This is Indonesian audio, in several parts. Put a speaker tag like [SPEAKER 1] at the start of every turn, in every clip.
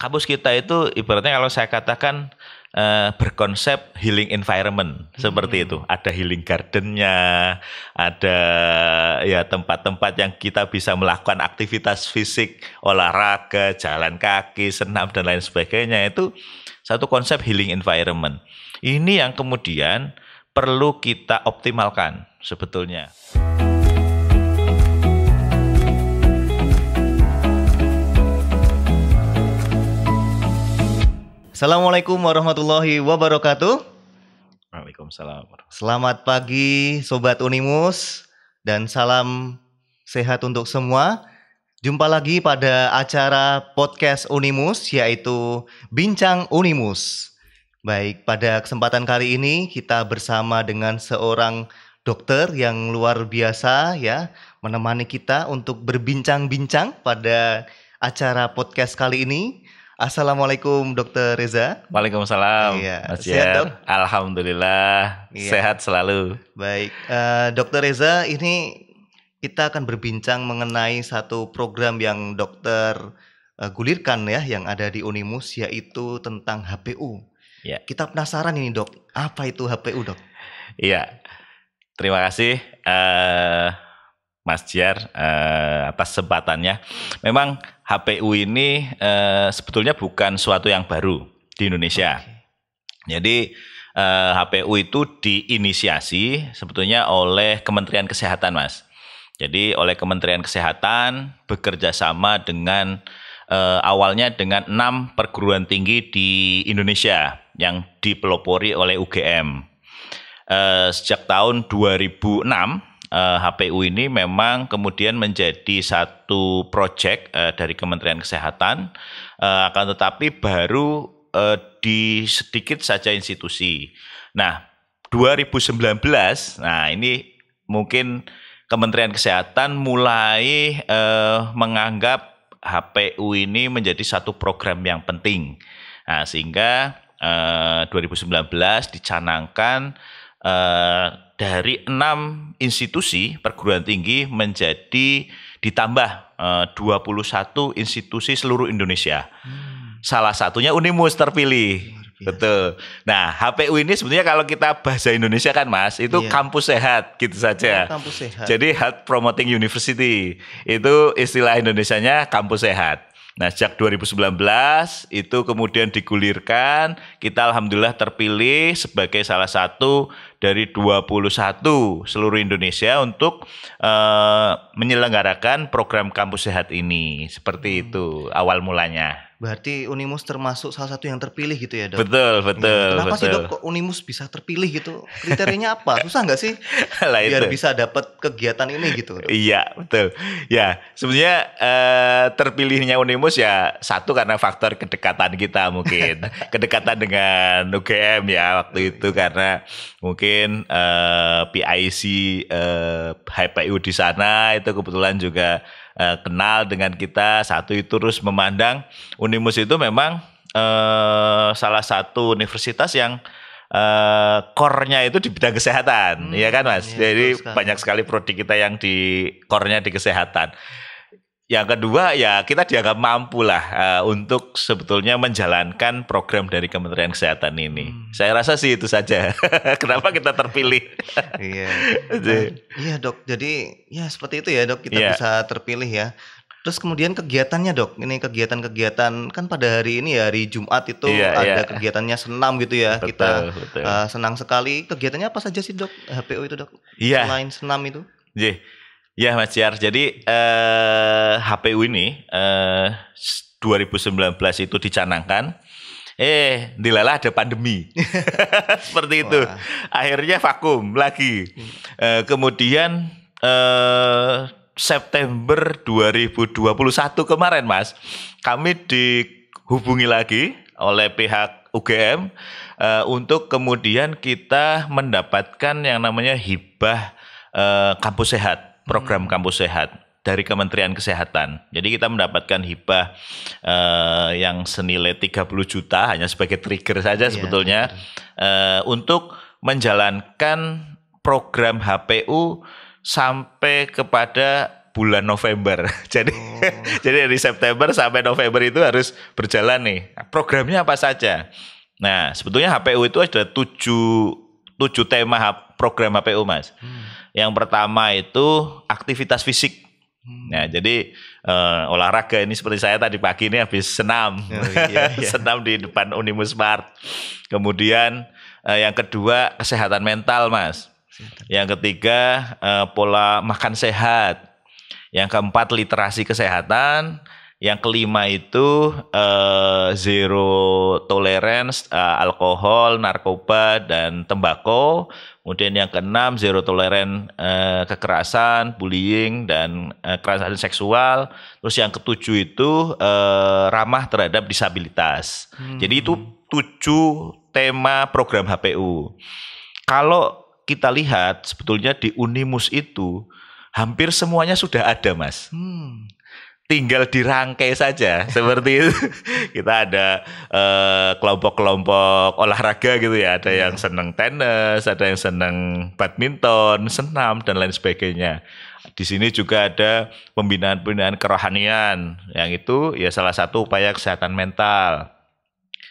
[SPEAKER 1] kampus kita itu ibaratnya kalau saya katakan berkonsep healing environment seperti itu. Ada healing gardennya, ada ya tempat-tempat yang kita bisa melakukan aktivitas fisik, olahraga, jalan kaki, senam dan lain sebagainya. Itu satu konsep healing environment. Ini yang kemudian perlu kita optimalkan sebetulnya.
[SPEAKER 2] Assalamualaikum warahmatullahi wabarakatuh.
[SPEAKER 1] Waalaikumsalam.
[SPEAKER 2] Selamat pagi Sobat Unimus dan salam sehat untuk semua. Jumpa lagi pada acara podcast Unimus yaitu Bincang Unimus. Baik, pada kesempatan kali ini kita bersama dengan seorang dokter yang luar biasa ya, menemani kita untuk berbincang-bincang pada acara podcast kali ini. Assalamualaikum Dr. Reza.
[SPEAKER 1] Waalaikumsalam.
[SPEAKER 2] Iya,
[SPEAKER 1] Mas
[SPEAKER 2] sehat, Dok?
[SPEAKER 1] Alhamdulillah, sehat selalu.
[SPEAKER 2] Baik, Dr. Reza, ini kita akan berbincang mengenai satu program yang dokter gulirkan ya, yang ada di Unimus, yaitu tentang HPU.
[SPEAKER 1] Ya.
[SPEAKER 2] Kita penasaran ini dok, apa itu HPU dok?
[SPEAKER 1] Iya, terima kasih Mas Jiar atas kesempatannya. Memang HPU ini sebetulnya bukan suatu yang baru di Indonesia. Jadi HPU itu diinisiasi sebetulnya oleh Kementerian Kesehatan, Mas. Jadi oleh Kementerian Kesehatan bekerja sama dengan awalnya dengan 6 perguruan tinggi di Indonesia yang dipelopori oleh UGM. Sejak tahun 2006 HPU ini memang kemudian menjadi satu proyek dari Kementerian Kesehatan, akan tetapi baru di sedikit saja institusi. Nah, 2019, nah ini mungkin Kementerian Kesehatan mulai menganggap HPU ini menjadi satu program yang penting. Nah, sehingga 2019 dicanangkan dari 6 institusi perguruan tinggi menjadi ditambah 21 institusi seluruh Indonesia. Salah satunya Unimus terpilih. Betul. Nah, HPU ini sebenarnya kalau kita bahasa Indonesia kan Mas, itu kampus sehat gitu saja.
[SPEAKER 2] Kampus sehat.
[SPEAKER 1] Jadi Health Promoting University. Itu istilah Indonesianya kampus sehat. Nah, sejak 2019 itu kemudian digulirkan, kita alhamdulillah terpilih sebagai salah satu dari 21 seluruh Indonesia untuk menyelenggarakan program kampus sehat ini. Seperti itu awal mulanya.
[SPEAKER 2] Berarti Unimus termasuk salah satu yang terpilih gitu ya dok?
[SPEAKER 1] Betul.
[SPEAKER 2] Kenapa sih dok kok Unimus bisa terpilih gitu? Kriterianya apa? Susah nggak sih biar bisa dapat kegiatan ini gitu? Dok?
[SPEAKER 1] Iya betul. Ya sebenarnya terpilihnya Unimus ya satu karena faktor kedekatan kita mungkin. Kedekatan dengan UGM ya waktu itu karena mungkin PIC HPU di sana itu kebetulan juga kenal dengan kita. Satu itu terus memandang Unimus itu memang salah satu universitas yang core-nya itu di bidang kesehatan, ya kan Mas? Jadi banyak sekali prodi kita yang di core-nya di kesehatan. Yang kedua ya kita dianggap mampu lah untuk sebetulnya menjalankan program dari Kementerian Kesehatan ini. Saya rasa sih itu saja. Kenapa kita terpilih?
[SPEAKER 2] Iya dok. Jadi ya seperti itu ya dok, kita bisa terpilih ya. Terus kemudian kegiatannya dok, ini kegiatan-kegiatan kan pada hari ini ya hari Jumat itu ada kegiatannya senam gitu ya. Betul. Senang sekali. Kegiatannya apa saja sih dok HPU itu dok? Selain senam itu?
[SPEAKER 1] Ya Mas Jar, jadi HPU ini 2019 itu dicanangkan, dilalah ada pandemi, seperti itu. Akhirnya vakum lagi. Kemudian September 2021 kemarin Mas, kami dihubungi lagi oleh pihak UGM untuk kemudian kita mendapatkan yang namanya hibah kampus sehat. Program kampus sehat dari Kementerian Kesehatan. Jadi kita mendapatkan hibah yang senilai 30 juta hanya sebagai trigger saja sebetulnya untuk menjalankan program HPU sampai kepada bulan November. Jadi jadi dari September sampai November itu harus berjalan nih. Programnya apa saja? Nah, sebetulnya HPU itu ada 7 tema program HPU, Mas. Yang pertama itu aktivitas fisik. Nah, jadi olahraga ini seperti saya tadi pagi ini habis senam. Senam di depan Unimus Smart. Kemudian yang kedua kesehatan mental, Mas. Yang ketiga pola makan sehat. Yang keempat literasi kesehatan. Yang kelima itu zero tolerance alkohol, narkoba dan tembakau. Kemudian yang keenam zero tolerance kekerasan, bullying dan kekerasan seksual. Terus yang ketujuh itu ramah terhadap disabilitas. Jadi itu 7 tema program HPU. Kalau kita lihat sebetulnya di Unimus itu hampir semuanya sudah ada, Mas. Tinggal dirangkai saja seperti itu. Kita ada kelompok-kelompok olahraga gitu ya. Ada yang senang tenis, ada yang senang badminton, senam dan lain sebagainya. Di sini juga ada pembinaan-pembinaan kerohanian. Yang itu ya salah satu upaya kesehatan mental.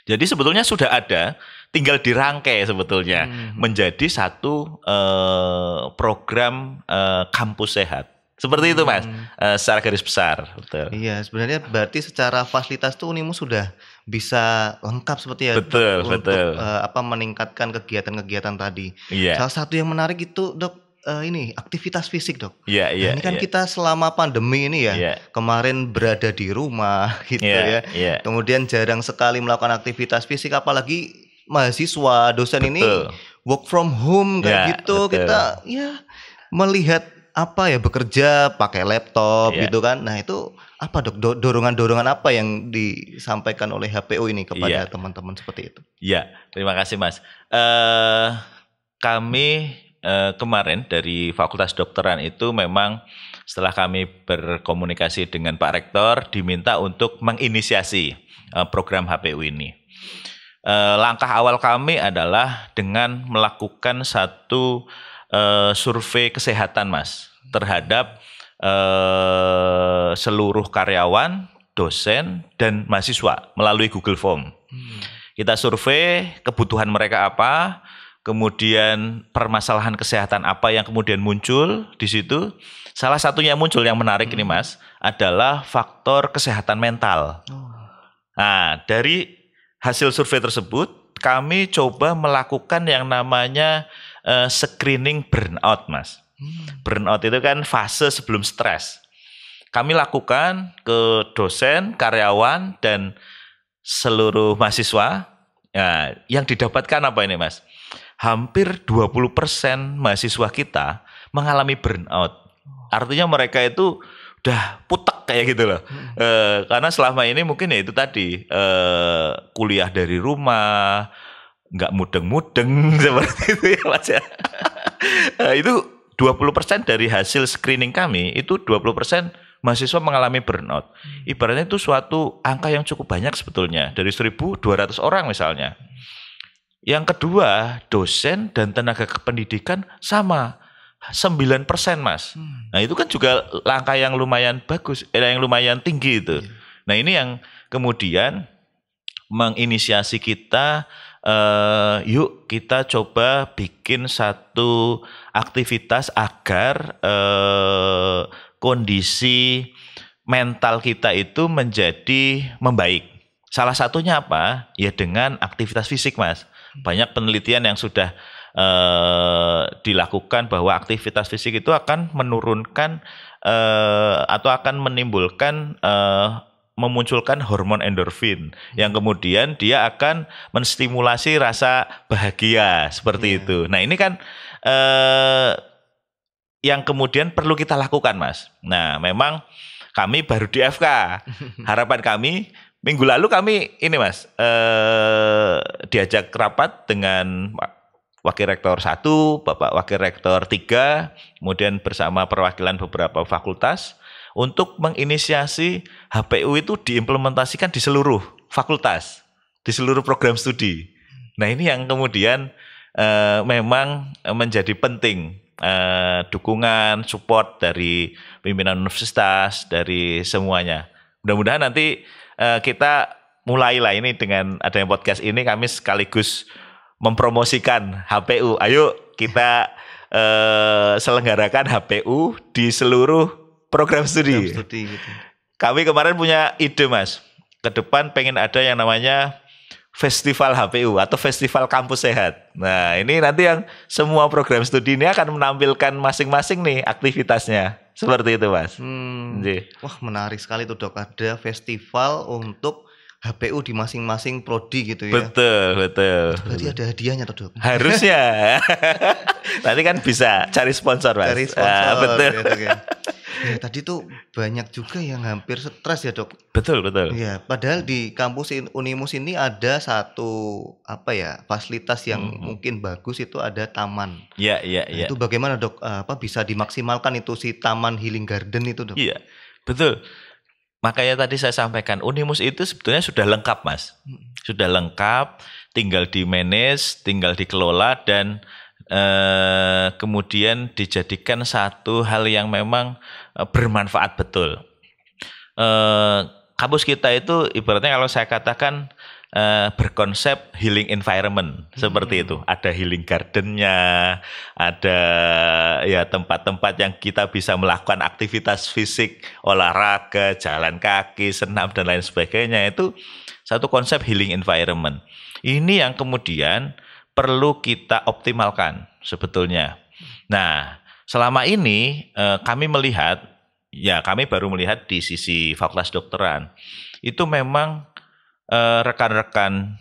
[SPEAKER 1] Jadi sebetulnya sudah ada, tinggal dirangkai sebetulnya menjadi satu program kampus sehat. Seperti itu, Mas, secara garis besar. Betul.
[SPEAKER 2] Iya, sebenarnya berarti secara fasilitas tuh Unimus sudah bisa lengkap seperti ya.
[SPEAKER 1] Betul,
[SPEAKER 2] untuk
[SPEAKER 1] betul.
[SPEAKER 2] meningkatkan kegiatan-kegiatan tadi.
[SPEAKER 1] Iya.
[SPEAKER 2] Salah satu yang menarik itu, Dok, ini aktivitas fisik, Dok.
[SPEAKER 1] Iya, iya.
[SPEAKER 2] Nah, ini kan
[SPEAKER 1] iya.
[SPEAKER 2] kita selama pandemi ini ya,
[SPEAKER 1] Iya.
[SPEAKER 2] kemarin berada di rumah gitu
[SPEAKER 1] Iya,
[SPEAKER 2] ya.
[SPEAKER 1] iya.
[SPEAKER 2] Kemudian jarang sekali melakukan aktivitas fisik, apalagi mahasiswa, dosen ini
[SPEAKER 1] Betul.
[SPEAKER 2] work from home kayak
[SPEAKER 1] Ya,
[SPEAKER 2] gitu.
[SPEAKER 1] betul.
[SPEAKER 2] Kita ya melihat apa ya, bekerja pakai laptop
[SPEAKER 1] Iya.
[SPEAKER 2] gitu kan. Nah, itu apa, Dok, dorongan-dorongan apa yang disampaikan oleh HPU ini kepada
[SPEAKER 1] Iya.
[SPEAKER 2] teman-teman seperti itu?
[SPEAKER 1] Ya, terima kasih, Mas. Kami kemarin dari Fakultas Kedokteran itu memang setelah kami berkomunikasi dengan Pak Rektor diminta untuk menginisiasi program HPU ini. Langkah awal kami adalah dengan melakukan satu survei kesehatan, Mas, terhadap seluruh karyawan, dosen, dan mahasiswa melalui Google Form. Kita survei kebutuhan mereka apa, kemudian permasalahan kesehatan apa yang kemudian muncul di situ. Salah satunya muncul yang menarik ini, Mas, adalah faktor kesehatan mental. Nah, dari hasil survei tersebut, kami coba melakukan yang namanya screening burnout, Mas. Burnout itu kan fase sebelum stres. Kami lakukan ke dosen, karyawan, dan seluruh mahasiswa. Nah, yang didapatkan apa ini, Mas? Hampir 20% mahasiswa kita mengalami burnout. Artinya mereka itu udah putek kayak gitu loh. Karena selama ini mungkin ya itu tadi, kuliah dari rumah, nggak mudeng-mudeng seperti itu ya, Mas ya. Itu 20% dari hasil screening kami, itu 20% mahasiswa mengalami burnout. Ibaratnya itu suatu angka yang cukup banyak sebetulnya, dari 1.200 orang misalnya. Yang kedua, dosen dan tenaga kependidikan sama, 9%, Mas. Nah, itu kan juga langkah yang lumayan bagus, yang lumayan tinggi itu. Nah, ini yang kemudian menginisiasi kita, yuk kita coba bikin satu aktivitas agar kondisi mental kita itu menjadi membaik. Salah satunya apa? Ya dengan aktivitas fisik, Mas. Banyak penelitian yang sudah dilakukan bahwa aktivitas fisik itu akan menurunkan atau akan menimbulkan memunculkan hormon endorfin yang kemudian dia akan menstimulasi rasa bahagia seperti itu. Nah, ini kan yang kemudian perlu kita lakukan, Mas. Nah, memang kami baru di FK. Harapan kami minggu lalu kami ini, Mas, diajak rapat dengan Wakil Rektor 1, Bapak Wakil Rektor 3, kemudian bersama perwakilan beberapa fakultas untuk menginisiasi HPU itu diimplementasikan di seluruh fakultas, di seluruh program studi. Nah, ini yang kemudian memang menjadi penting dukungan, support dari pimpinan universitas, dari semuanya. Mudah-mudahan nanti kita mulailah ini dengan adanya podcast ini, kami sekaligus mempromosikan HPU. Ayo kita selenggarakan HPU di seluruh program studi.
[SPEAKER 2] Gitu.
[SPEAKER 1] Kami kemarin punya ide, Mas. Ke depan pengen ada yang namanya Festival HPU atau Festival Kampus Sehat. Nah, ini nanti yang semua program studi ini akan menampilkan masing-masing nih aktivitasnya. Seperti itu, Mas.
[SPEAKER 2] Wah, menarik sekali tuh, Dok. Ada festival untuk HPU di masing-masing prodi gitu ya.
[SPEAKER 1] Betul.
[SPEAKER 2] Berarti ada hadiahnya tuh, Dok.
[SPEAKER 1] Harusnya. Nanti kan bisa cari sponsor, Mas.
[SPEAKER 2] Cari sponsor.
[SPEAKER 1] Betul.
[SPEAKER 2] Ya, Dok, ya. Ya, tadi tuh banyak juga yang hampir stres ya, Dok.
[SPEAKER 1] Betul.
[SPEAKER 2] Ya, padahal di kampus Unimus ini ada satu fasilitas yang mungkin bagus, itu ada taman.
[SPEAKER 1] Iya.
[SPEAKER 2] Itu bagaimana, Dok? Bisa dimaksimalkan itu si taman healing garden itu, Dok?
[SPEAKER 1] Iya, betul. Makanya tadi saya sampaikan Unimus itu sebetulnya sudah lengkap, Mas. Sudah lengkap, tinggal di-manage, tinggal dikelola dan kemudian dijadikan satu hal yang memang bermanfaat betul. Kampus kita itu ibaratnya kalau saya katakan berkonsep healing environment seperti itu. Ada healing gardennya, ada ya tempat-tempat yang kita bisa melakukan aktivitas fisik, olahraga, jalan kaki, senam dan lain sebagainya. Itu satu konsep healing environment. Ini yang kemudian perlu kita optimalkan sebetulnya. Nah, selama ini kami melihat, kami baru melihat di sisi Fakultas Kedokteran, itu memang rekan-rekan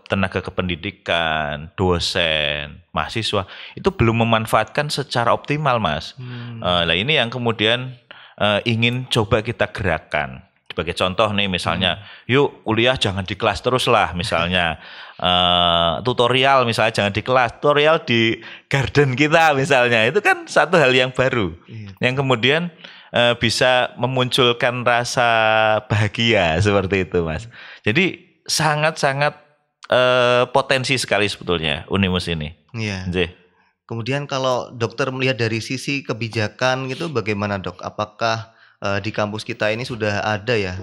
[SPEAKER 1] tenaga kependidikan, dosen, mahasiswa itu belum memanfaatkan secara optimal, Mas. Nah, ini yang kemudian ingin coba kita gerakan. Sebagai contoh nih misalnya, yuk kuliah jangan di kelas terus lah misalnya. Tutorial misalnya jangan di kelas, tutorial di garden kita misalnya. Itu kan satu hal yang baru. Yang kemudian bisa memunculkan rasa bahagia seperti itu, Mas. Jadi sangat-sangat potensi sekali sebetulnya Unimus ini.
[SPEAKER 2] Iya. Kemudian kalau dokter melihat dari sisi kebijakan gitu bagaimana, Dok? Apakah di kampus kita ini sudah ada ya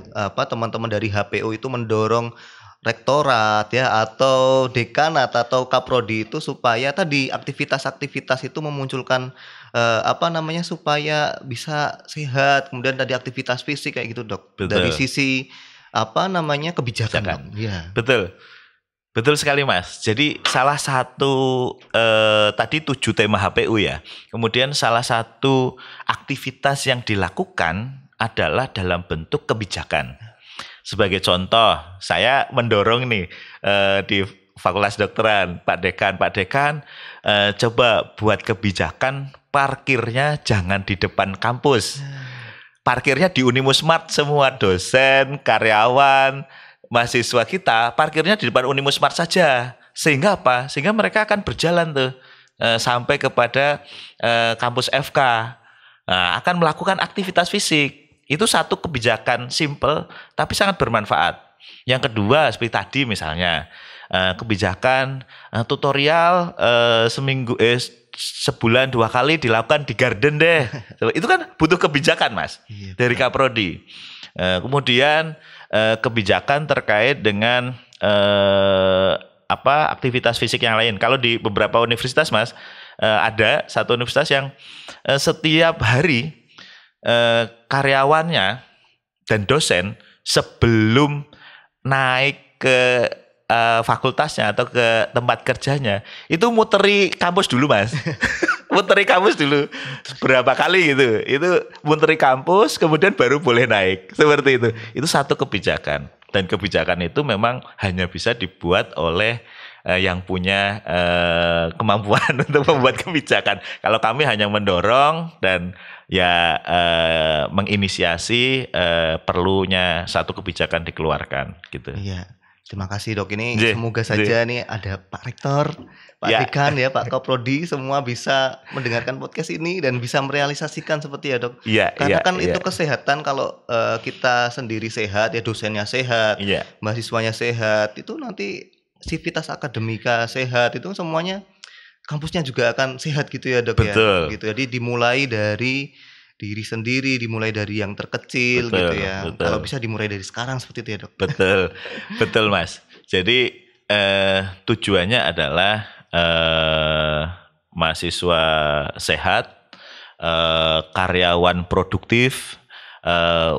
[SPEAKER 2] teman-teman dari HPU itu mendorong rektorat ya atau dekanat atau kaprodi itu supaya tadi aktivitas-aktivitas itu memunculkan supaya bisa sehat, kemudian tadi aktivitas fisik kayak gitu, Dok.
[SPEAKER 1] Betul.
[SPEAKER 2] Dari sisi kebijakan, Dok. Ya.
[SPEAKER 1] Betul sekali, Mas. Jadi salah satu tadi 7 tema HPU ya. Kemudian salah satu aktivitas yang dilakukan adalah dalam bentuk kebijakan. Sebagai contoh, saya mendorong nih di Fakultas Kedokteran, Pak Dekan, coba buat kebijakan parkirnya jangan di depan kampus. Parkirnya di Unimus Smart semua, dosen, karyawan, mahasiswa kita parkirnya di depan Unimus Smart saja. Sehingga apa? Sehingga mereka akan berjalan tuh sampai kepada kampus FK. Nah, akan melakukan aktivitas fisik. Itu satu kebijakan simple tapi sangat bermanfaat. Yang kedua seperti tadi misalnya kebijakan tutorial sebulan 2 kali dilakukan di garden deh. Itu kan butuh kebijakan, Mas, dari Kaprodi. Kemudian kebijakan terkait dengan aktivitas fisik yang lain. Kalau di beberapa universitas, Mas, ada satu universitas yang setiap hari karyawannya dan dosen sebelum naik ke fakultasnya atau ke tempat kerjanya itu muteri kampus dulu, Mas. Muteri kampus dulu berapa kali gitu. Itu muteri kampus kemudian baru boleh naik. Seperti itu. Itu satu kebijakan. Dan kebijakan itu memang hanya bisa dibuat oleh yang punya kemampuan untuk membuat kebijakan. Kalau kami hanya mendorong dan menginisiasi perlunya satu kebijakan dikeluarkan gitu.
[SPEAKER 2] Iya. Terima kasih, Dok. Ini semoga saja nih ada Pak Rektor, Pak Dekan ya, Pak Kaprodi semua bisa mendengarkan podcast ini dan bisa merealisasikan seperti ya, Dok. Karena itu kesehatan kalau kita sendiri sehat ya, dosennya sehat, mahasiswanya sehat, itu nanti sivitas akademika sehat, itu semuanya kampusnya juga akan sehat gitu ya dok.
[SPEAKER 1] Betul.
[SPEAKER 2] Ya gitu. Jadi dimulai dari diri sendiri, dimulai dari yang terkecil
[SPEAKER 1] Betul,
[SPEAKER 2] gitu ya.
[SPEAKER 1] betul.
[SPEAKER 2] Kalau bisa dimulai dari sekarang seperti itu ya dok.
[SPEAKER 1] Betul, betul Mas. Jadi tujuannya adalah mahasiswa sehat, karyawan produktif,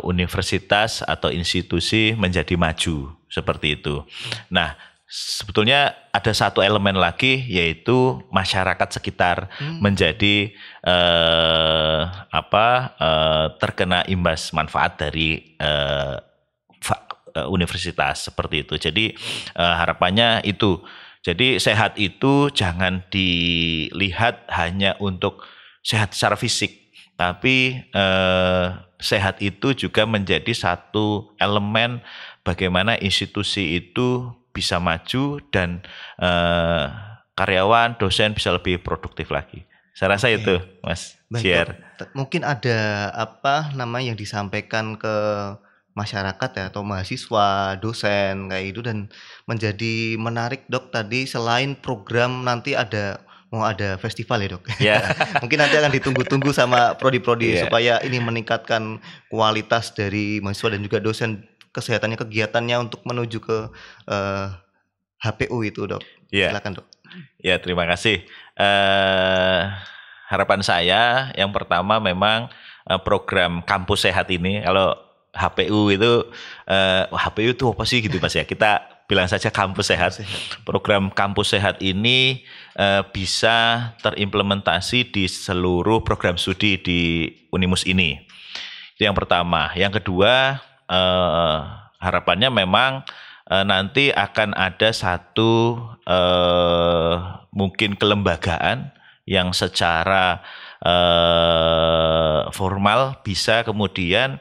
[SPEAKER 1] universitas atau institusi menjadi maju seperti itu. Nah, sebetulnya ada satu elemen lagi yaitu masyarakat sekitar menjadi terkena imbas manfaat dari universitas seperti itu. Jadi harapannya itu. Jadi sehat itu jangan dilihat hanya untuk sehat secara fisik, tapi sehat itu juga menjadi satu elemen bagaimana institusi itu bisa maju dan karyawan, dosen bisa lebih produktif lagi. Saya rasa itu, Mas Siar.
[SPEAKER 2] Mungkin ada yang disampaikan ke masyarakat ya atau mahasiswa, dosen kayak itu dan menjadi menarik dok tadi selain program nanti mau ada festival ya dok.
[SPEAKER 1] Ya.
[SPEAKER 2] Mungkin nanti akan ditunggu-tunggu sama prodi-prodi supaya ini meningkatkan kualitas dari mahasiswa dan juga dosen kesehatannya kegiatannya untuk menuju ke HPU itu dok. Silakan dok.
[SPEAKER 1] Ya terima kasih. Harapan saya yang pertama memang program kampus sehat ini kalau HPU itu HPU itu apa sih gitu Mas ya, kita bilang saja kampus sehat. Program kampus sehat ini bisa terimplementasi di seluruh program studi di Unimus ini. Itu yang pertama. Yang kedua harapannya memang nanti akan ada satu mungkin kelembagaan yang secara formal bisa kemudian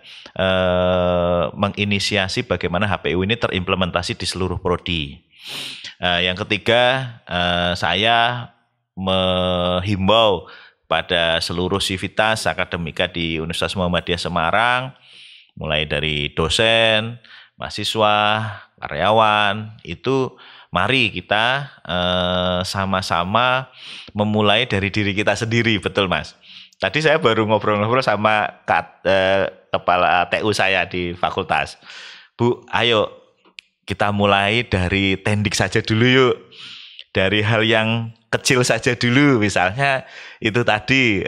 [SPEAKER 1] menginisiasi bagaimana HPU ini terimplementasi di seluruh prodi. Yang ketiga, saya menghimbau pada seluruh sivitas akademika di Universitas Muhammadiyah Semarang, mulai dari dosen, mahasiswa, karyawan, itu mari kita sama-sama memulai dari diri kita sendiri, betul Mas. Tadi saya baru ngobrol-ngobrol sama kepala TU saya di fakultas. Bu, ayo kita mulai dari tendik saja dulu yuk. Dari hal yang kecil saja dulu, misalnya itu tadi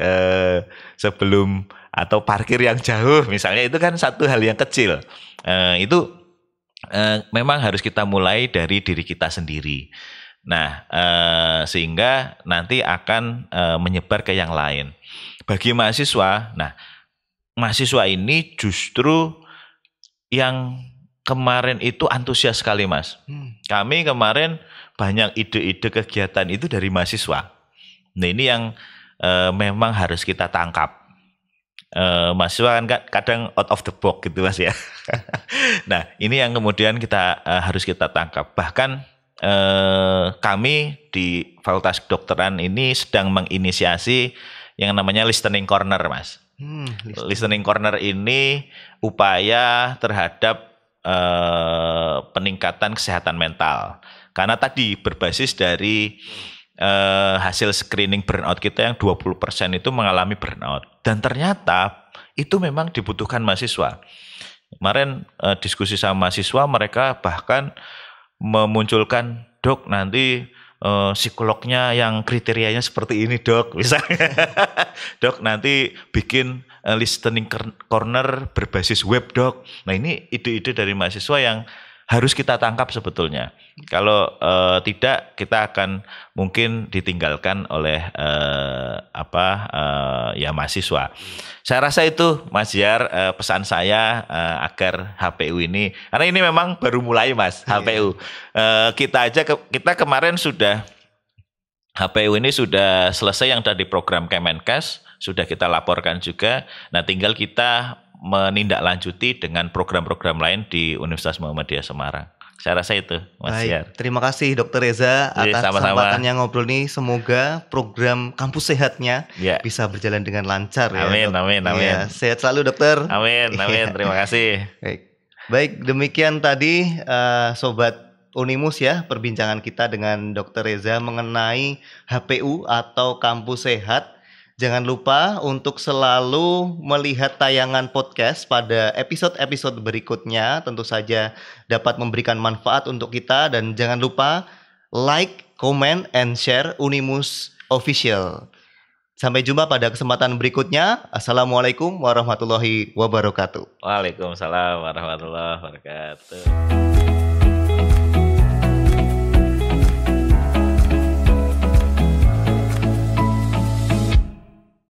[SPEAKER 1] sebelum atau parkir yang jauh, misalnya itu kan satu hal yang kecil. Itu memang harus kita mulai dari diri kita sendiri. Nah, sehingga nanti akan menyebar ke yang lain. Bagi mahasiswa, nah mahasiswa ini justru yang kemarin itu antusias sekali Mas. Kami kemarin banyak ide-ide kegiatan itu dari mahasiswa. Nah ini yang memang harus kita tangkap. Mahasiswa kan kadang out of the box gitu Mas ya. Nah ini yang kemudian kita harus kita tangkap. Bahkan kami di Fakultas Kedokteran ini sedang menginisiasi yang namanya listening corner Mas. Listening corner ini upaya terhadap peningkatan kesehatan mental. Karena tadi berbasis dari hasil screening burnout kita yang 20% itu mengalami burnout. Dan ternyata itu memang dibutuhkan mahasiswa. Kemarin diskusi sama mahasiswa, mereka bahkan memunculkan, dok nanti psikolognya yang kriterianya seperti ini dok, misalnya. Dok nanti bikin listening corner berbasis web dok. Nah ini ide-ide dari mahasiswa yang harus kita tangkap sebetulnya. Kalau tidak, kita akan mungkin ditinggalkan oleh ya mahasiswa. Saya rasa itu Mas Jar, pesan saya agar HPU ini, karena ini memang baru mulai Mas, HPU. Kita kemarin sudah HPU ini sudah selesai yang dari program Kemenkes, sudah kita laporkan juga. Nah tinggal kita menindaklanjuti dengan program-program lain di Universitas Muhammadiyah Semarang. Saya rasa itu, Mas Yar.
[SPEAKER 2] Terima kasih Dr. Reza atas kesempatannya ngobrol nih. Semoga program kampus sehatnya bisa berjalan dengan lancar.
[SPEAKER 1] Amin,
[SPEAKER 2] ya,
[SPEAKER 1] amin, amin.
[SPEAKER 2] Ya, sehat selalu dokter.
[SPEAKER 1] Amin, amin. Terima kasih.
[SPEAKER 2] Baik, demikian tadi Sobat Unimus ya, perbincangan kita dengan Dr. Reza mengenai HPU atau Kampus Sehat. Jangan lupa untuk selalu melihat tayangan podcast pada episode-episode berikutnya. Tentu saja dapat memberikan manfaat untuk kita. Dan jangan lupa like, comment, and share Unimus Official. Sampai jumpa pada kesempatan berikutnya. Assalamualaikum warahmatullahi wabarakatuh.
[SPEAKER 1] Waalaikumsalam warahmatullahi wabarakatuh.